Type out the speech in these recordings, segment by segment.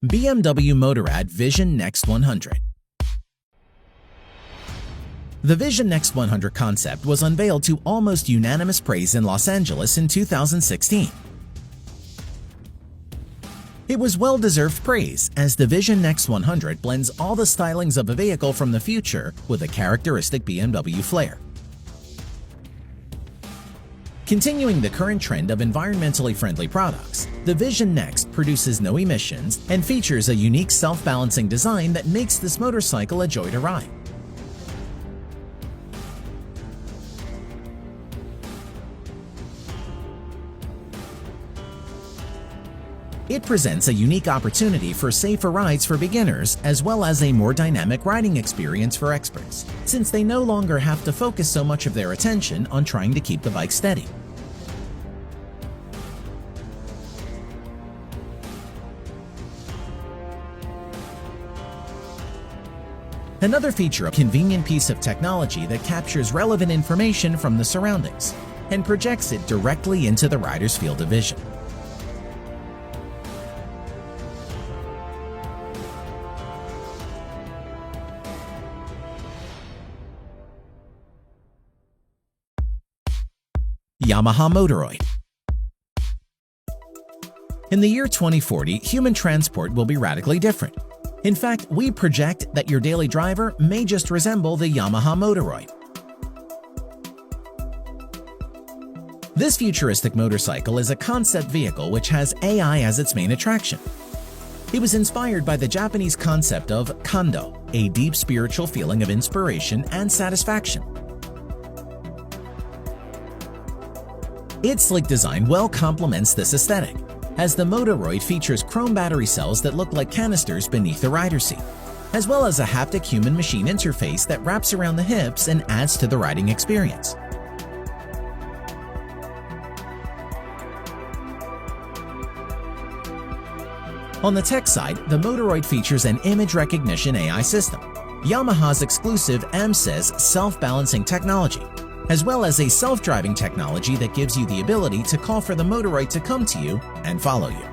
BMW Motorrad Vision Next 100. The Vision Next 100 concept was unveiled to almost unanimous praise in Los Angeles in 2016. It was well-deserved praise, as the Vision Next 100 blends all the stylings of a vehicle from the future with a characteristic BMW flair. Continuing the current trend of environmentally friendly products, the Vision Next produces no emissions and features a unique self-balancing design that makes this motorcycle a joy to ride. It presents a unique opportunity for safer rides for beginners as well as a more dynamic riding experience for experts, since they no longer have to focus so much of their attention on trying to keep the bike steady. Another feature, a convenient piece of technology that captures relevant information from the surroundings and projects it directly into the rider's field of vision. Yamaha MOTOROiD. In the year 2040, human transport will be radically different. In fact, we project that your daily driver may just resemble the Yamaha MOTOROiD. This futuristic motorcycle is a concept vehicle which has AI as its main attraction. It was inspired by the Japanese concept of kando, a deep spiritual feeling of inspiration and satisfaction. Its sleek design well complements this aesthetic, as the MOTOROiD features chrome battery cells that look like canisters beneath the rider's seat, as well as a haptic human-machine interface that wraps around the hips and adds to the riding experience. On the tech side, the MOTOROiD features an image recognition AI system, Yamaha's exclusive MSys self-balancing technology, as well as a self-driving technology that gives you the ability to call for the MOTOROiD to come to you and follow you.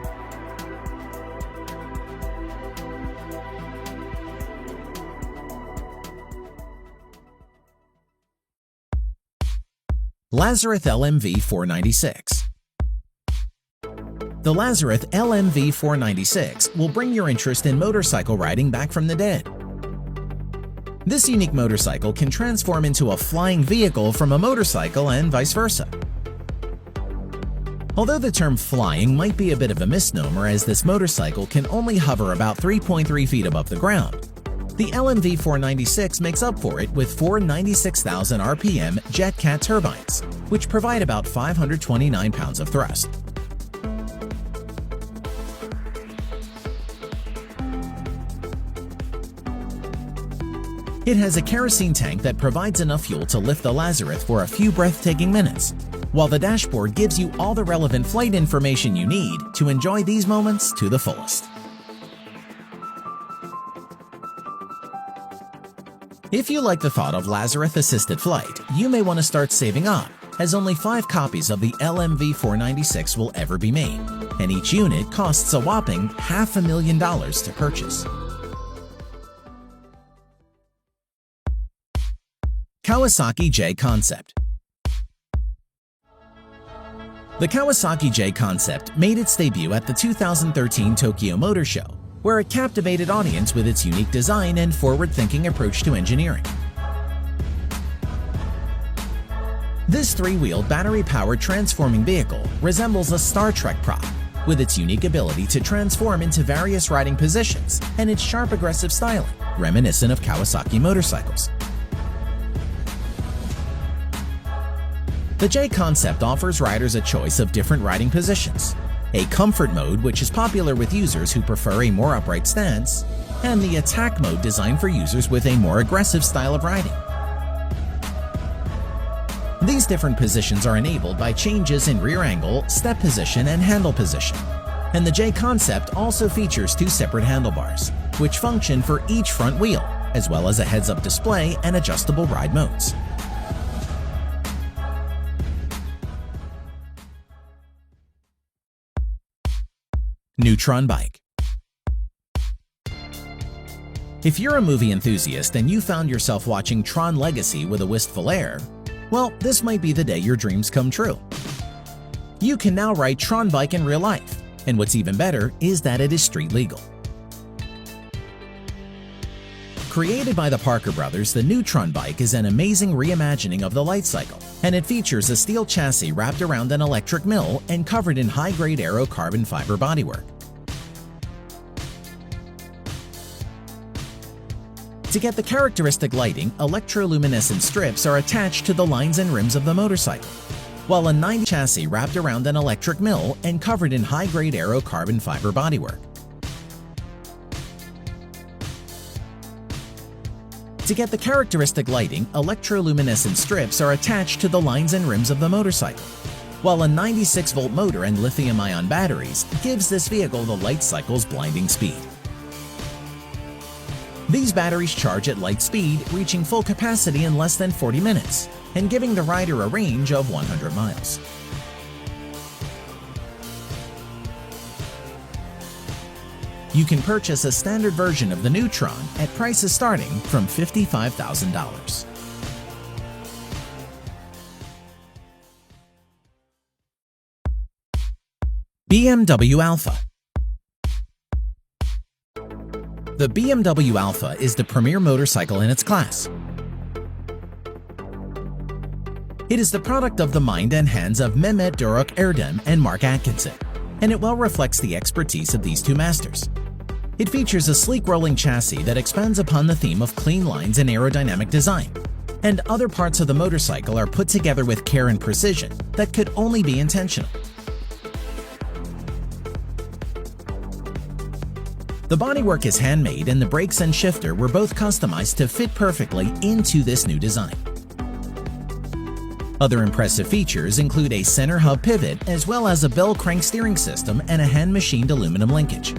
Lazareth LMV496. The Lazareth LMV496 will bring your interest in motorcycle riding back from the dead. This unique motorcycle can transform into a flying vehicle from a motorcycle and vice versa. Although the term flying might be a bit of a misnomer, as this motorcycle can only hover about 3.3 feet above the ground, the LMV496 makes up for it with four 96,000 RPM JetCat turbines, which provide about 529 pounds of thrust. It has a kerosene tank that provides enough fuel to lift the Lazareth for a few breathtaking minutes, while the dashboard gives you all the relevant flight information you need to enjoy these moments to the fullest. If you like the thought of Lazareth-assisted flight, you may want to start saving up, as only 5 copies of the LMV496 will ever be made, and each unit costs a whopping $500,000 to purchase. Kawasaki J Concept. The Kawasaki J Concept made its debut at the 2013 Tokyo Motor Show, where it captivated audience with its unique design and forward-thinking approach to engineering. This 3-wheeled battery-powered transforming vehicle resembles a Star Trek prop, with its unique ability to transform into various riding positions and its sharp, aggressive styling, reminiscent of Kawasaki motorcycles. The J Concept offers riders a choice of different riding positions, a comfort mode which is popular with users who prefer a more upright stance, and the attack mode designed for users with a more aggressive style of riding. These different positions are enabled by changes in rear angle, step position, and handle position, and the J Concept also features 2 separate handlebars, which function for each front wheel, as well as a heads-up display and adjustable ride modes. NeuTron Bike. If you're a movie enthusiast and you found yourself watching Tron Legacy with a wistful air, well, this might be the day your dreams come true. You can now ride Tron Bike in real life, and what's even better is that it is street legal. Created by the Parker brothers, the NeuTron Bike is an amazing reimagining of the light cycle, and it features a steel chassis wrapped around an electric mill and covered in high-grade aero carbon fiber bodywork. To get the characteristic lighting, electroluminescent strips are attached to the lines and rims of the motorcycle, while a 90 chassis wrapped around an electric mill and covered in high-grade aero carbon fiber bodywork. To get the characteristic lighting, electroluminescent strips are attached to the lines and rims of the motorcycle, while a 96-volt motor and lithium-ion batteries gives this vehicle the light cycle's blinding speed. These batteries charge at light speed, reaching full capacity in less than 40 minutes, and giving the rider a range of 100 miles. You can purchase a standard version of the NeuTron at prices starting from $55,000. BMW Alpha. The BMW Alpha is the premier motorcycle in its class. It is the product of the mind and hands of Mehmet Doruk Erdem and Mark Atkinson, and it well reflects the expertise of these two masters. It features a sleek rolling chassis that expands upon the theme of clean lines and aerodynamic design, and other parts of the motorcycle are put together with care and precision that could only be intentional. The bodywork is handmade, and the brakes and shifter were both customized to fit perfectly into this new design. Other impressive features include a center hub pivot as well as a bell crank steering system and a hand-machined aluminum linkage.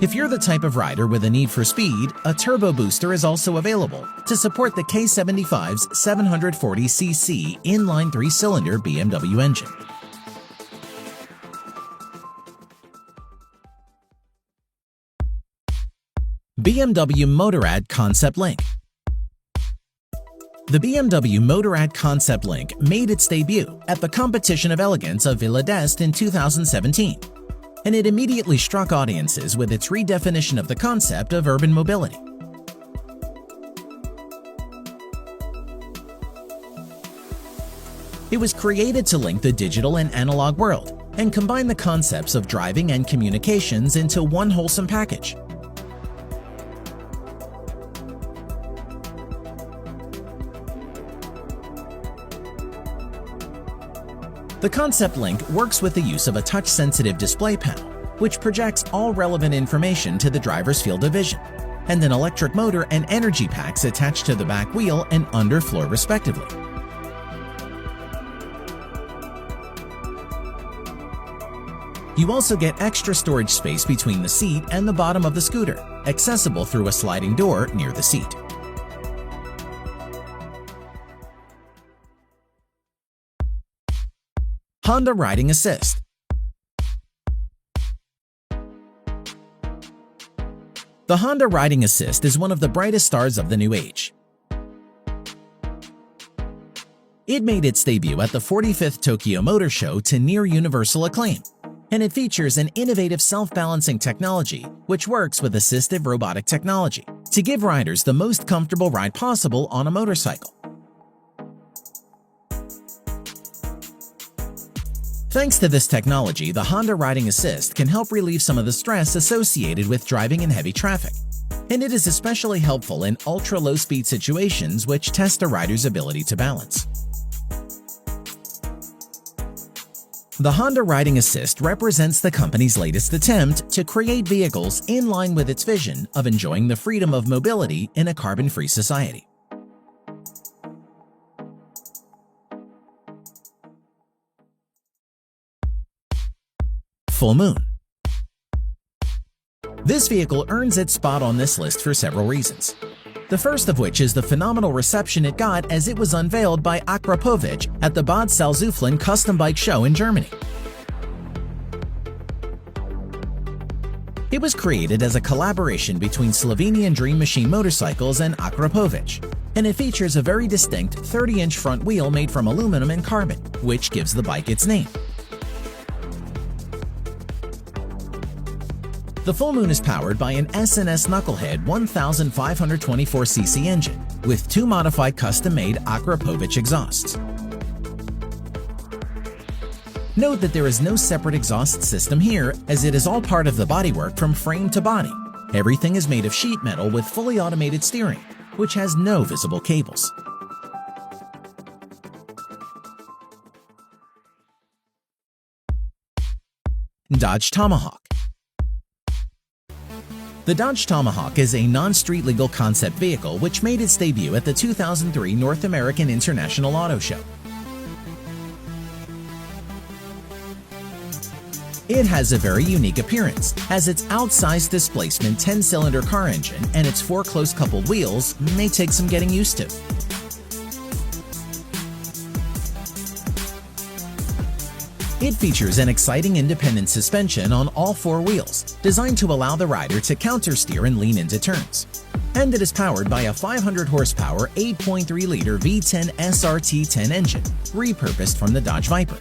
If you're the type of rider with a need for speed, a turbo booster is also available to support the K75's 740cc inline 3-cylinder BMW engine. BMW Motorrad Concept Link. The BMW Motorrad Concept Link made its debut at the Competition of Elegance of Villa d'Est in 2017, and it immediately struck audiences with its redefinition of the concept of urban mobility. It was created to link the digital and analog world and combine the concepts of driving and communications into one wholesome package. The Concept Link works with the use of a touch-sensitive display panel, which projects all relevant information to the driver's field of vision, and an electric motor and energy packs attached to the back wheel and underfloor respectively. You also get extra storage space between the seat and the bottom of the scooter, accessible through a sliding door near the seat. Honda Riding Assist. The Honda Riding Assist is one of the brightest stars of the new age. It made its debut at the 45th Tokyo Motor Show to near universal acclaim, and it features an innovative self-balancing technology which works with assistive robotic technology to give riders the most comfortable ride possible on a motorcycle. Thanks to this technology, the Honda Riding Assist can help relieve some of the stress associated with driving in heavy traffic, and it is especially helpful in ultra-low speed situations which test a rider's ability to balance. The Honda Riding Assist represents the company's latest attempt to create vehicles in line with its vision of enjoying the freedom of mobility in a carbon-free society. Full Moon. This vehicle earns its spot on this list for several reasons. The first of which is the phenomenal reception it got as it was unveiled by Akrapovic at the Bad Salzuflen Custom Bike Show in Germany. It was created as a collaboration between Slovenian Dream Machine Motorcycles and Akrapovic, and it features a very distinct 30-inch front wheel made from aluminum and carbon, which gives the bike its name. The Full Moon is powered by an S&S Knucklehead 1524cc engine with 2 modified custom-made Akrapovic exhausts. Note that there is no separate exhaust system here, as it is all part of the bodywork from frame to body. Everything is made of sheet metal with fully automated steering, which has no visible cables. Dodge Tomahawk. The Dodge Tomahawk is a non-street legal concept vehicle which made its debut at the 2003 North American International Auto Show. It has a very unique appearance, as its outsized displacement 10-cylinder car engine and its 4 close-coupled wheels may take some getting used to. It features an exciting independent suspension on all 4 wheels, designed to allow the rider to countersteer and lean into turns. And it is powered by a 500 horsepower 8.3-liter V10 SRT10 engine, repurposed from the Dodge Viper.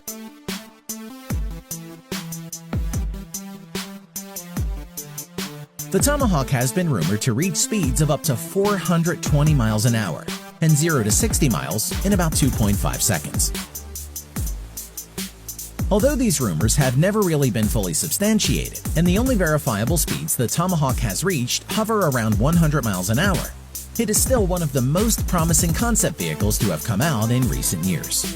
The Tomahawk has been rumored to reach speeds of up to 420 miles an hour and 0 to 60 miles in about 2.5 seconds. Although these rumors have never really been fully substantiated, and the only verifiable speeds the Tomahawk has reached hover around 100 miles an hour, it is still one of the most promising concept vehicles to have come out in recent years.